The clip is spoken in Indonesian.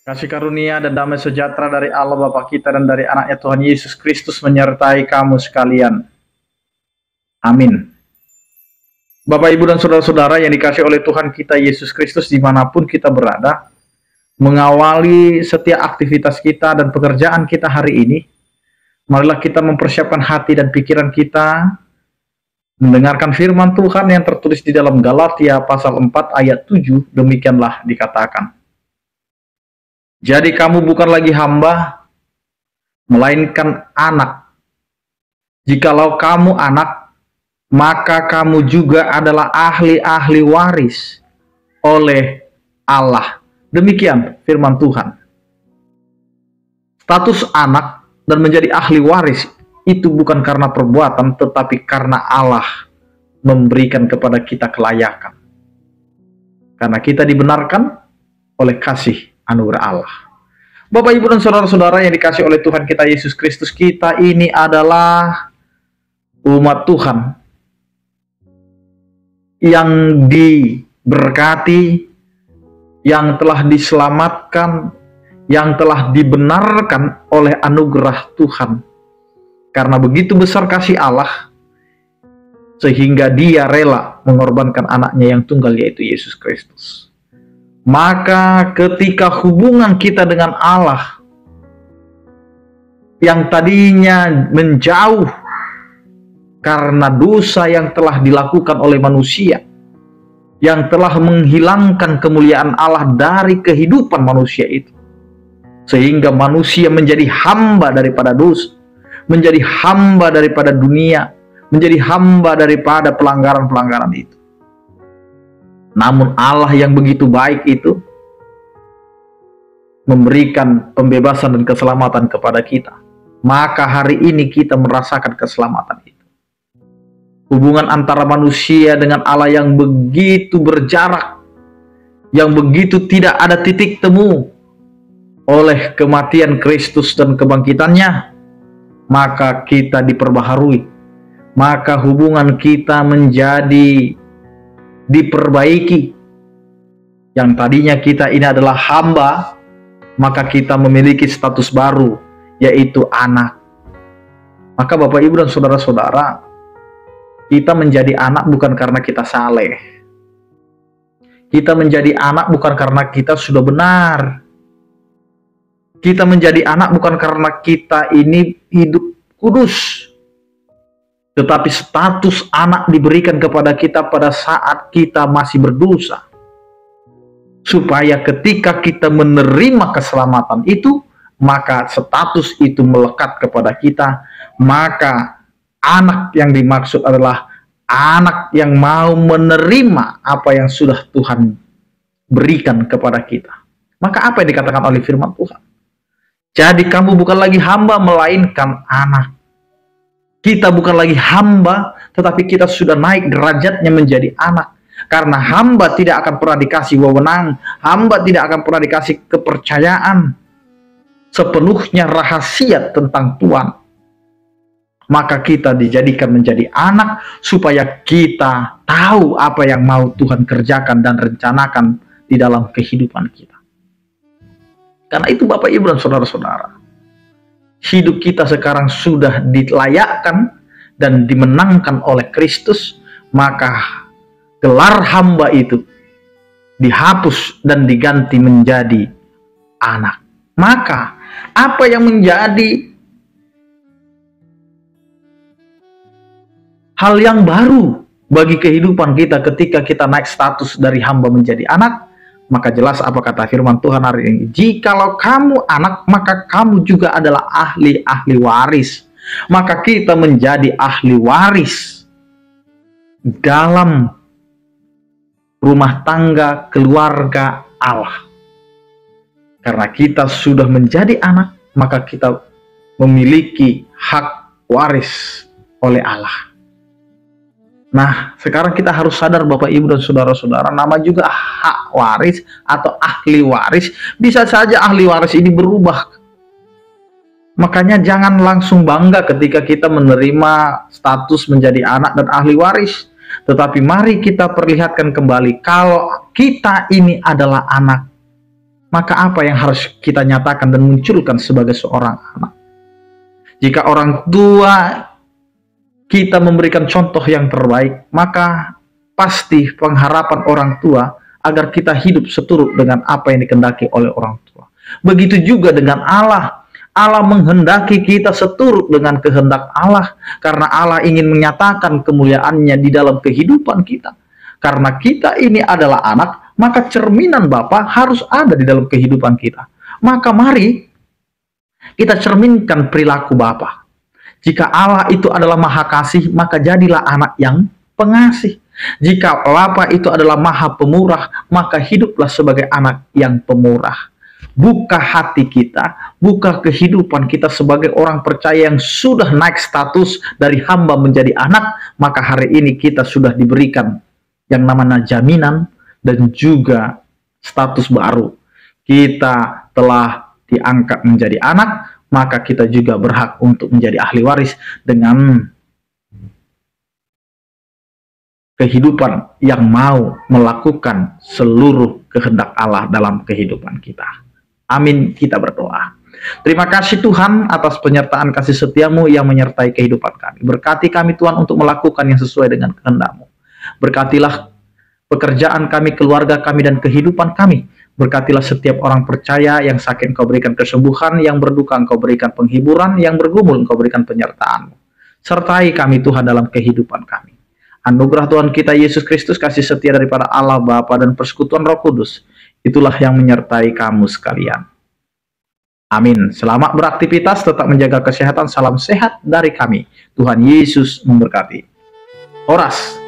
Kasih karunia dan damai sejahtera dari Allah Bapa kita dan dari anaknya Tuhan Yesus Kristus menyertai kamu sekalian. Amin. Bapak, Ibu, dan saudara-saudara yang dikasihi oleh Tuhan kita Yesus Kristus dimanapun kita berada, mengawali setiap aktivitas kita dan pekerjaan kita hari ini, marilah kita mempersiapkan hati dan pikiran kita mendengarkan firman Tuhan yang tertulis di dalam Galatia pasal 4 ayat 7, demikianlah dikatakan. Jadi kamu bukan lagi hamba, melainkan anak. Jikalau kamu anak, maka kamu juga adalah ahli-ahli waris oleh Allah. Demikian firman Tuhan. Status anak dan menjadi ahli waris itu bukan karena perbuatan, tetapi karena Allah memberikan kepada kita kelayakan. Karena kita dibenarkan oleh kasih anugerah Allah. Bapak, Ibu, dan saudara-saudara yang dikasihi oleh Tuhan kita Yesus Kristus, kita ini adalah umat Tuhan yang diberkati, yang telah diselamatkan, yang telah dibenarkan oleh anugerah Tuhan. Karena begitu besar kasih Allah, sehingga Dia rela mengorbankan anaknya yang tunggal, yaitu Yesus Kristus. Maka ketika hubungan kita dengan Allah yang tadinya menjauh karena dosa yang telah dilakukan oleh manusia, yang telah menghilangkan kemuliaan Allah dari kehidupan manusia itu, sehingga manusia menjadi hamba daripada dosa, menjadi hamba daripada dunia, menjadi hamba daripada pelanggaran-pelanggaran itu. Namun Allah yang begitu baik itu memberikan pembebasan dan keselamatan kepada kita. Maka hari ini kita merasakan keselamatan itu. Hubungan antara manusia dengan Allah yang begitu berjarak, yang begitu tidak ada titik temu oleh kematian Kristus dan kebangkitannya, maka kita diperbaharui. Maka hubungan kita menjadi diperbaiki. Yang tadinya kita ini adalah hamba, maka kita memiliki status baru, yaitu anak. Maka Bapak, Ibu, dan saudara-saudara, kita menjadi anak bukan karena kita saleh. Kita menjadi anak bukan karena kita sudah benar. Kita menjadi anak bukan karena kita ini hidup kudus. Tetapi status anak diberikan kepada kita pada saat kita masih berdosa. Supaya ketika kita menerima keselamatan itu, maka status itu melekat kepada kita. Maka anak yang dimaksud adalah anak yang mau menerima apa yang sudah Tuhan berikan kepada kita. Maka apa yang dikatakan oleh firman Tuhan? Jadi kamu bukan lagi hamba, melainkan anak. Kita bukan lagi hamba, tetapi kita sudah naik derajatnya menjadi anak. Karena hamba tidak akan pernah dikasih wewenang, hamba tidak akan pernah dikasih kepercayaan sepenuhnya rahasia tentang Tuhan. Maka kita dijadikan menjadi anak supaya kita tahu apa yang mau Tuhan kerjakan dan rencanakan di dalam kehidupan kita. Karena itu Bapak, Ibu, dan saudara-saudara, hidup kita sekarang sudah dilayakkan dan dimenangkan oleh Kristus, maka gelar hamba itu dihapus dan diganti menjadi anak. Maka apa yang menjadi hal yang baru bagi kehidupan kita ketika kita naik status dari hamba menjadi anak? Maka jelas apa kata firman Tuhan hari ini. Jikalau kamu anak, maka kamu juga adalah ahli-ahli waris. Maka kita menjadi ahli waris dalam rumah tangga keluarga Allah. Karena kita sudah menjadi anak, maka kita memiliki hak waris oleh Allah. Nah, sekarang kita harus sadar Bapak, Ibu, dan saudara-saudara, nama juga hak waris atau ahli waris. Bisa saja ahli waris ini berubah. Makanya jangan langsung bangga ketika kita menerima status menjadi anak dan ahli waris. Tetapi mari kita perlihatkan kembali kalau kita ini adalah anak. maka apa yang harus kita nyatakan dan munculkan sebagai seorang anak? Jika orang tua kita memberikan contoh yang terbaik, maka pasti pengharapan orang tua agar kita hidup seturut dengan apa yang dikehendaki oleh orang tua. Begitu juga dengan Allah. Allah menghendaki kita seturut dengan kehendak Allah, karena Allah ingin menyatakan kemuliaannya di dalam kehidupan kita. Karena kita ini adalah anak, maka cerminan Bapa harus ada di dalam kehidupan kita. Maka mari kita cerminkan perilaku Bapa. Jika Allah itu adalah maha kasih, maka jadilah anak yang pengasih. Jika Bapa itu adalah maha pemurah, maka hiduplah sebagai anak yang pemurah. Buka hati kita, buka kehidupan kita sebagai orang percaya yang sudah naik status dari hamba menjadi anak, maka hari ini kita sudah diberikan yang namanya jaminan dan juga status baru. Kita telah diangkat menjadi anak, maka kita juga berhak untuk menjadi ahli waris dengan kehidupan yang mau melakukan seluruh kehendak Allah dalam kehidupan kita. Amin, kita berdoa. Terima kasih Tuhan atas penyertaan kasih setiamu yang menyertai kehidupan kami. Berkati kami Tuhan untuk melakukan yang sesuai dengan kehendak-Mu. Berkatilah pekerjaan kami, keluarga kami, dan kehidupan kami. Berkatilah setiap orang percaya yang sakit Engkau berikan kesembuhan, yang berduka Engkau berikan penghiburan, yang bergumul Engkau berikan penyertaan-Mu. Sertai kami Tuhan dalam kehidupan kami. Anugerah Tuhan kita Yesus Kristus, kasih setia daripada Allah Bapa dan persekutuan Roh Kudus, itulah yang menyertai kamu sekalian. Amin. Selamat beraktivitas, tetap menjaga kesehatan. Salam sehat dari kami. Tuhan Yesus memberkati. Horas.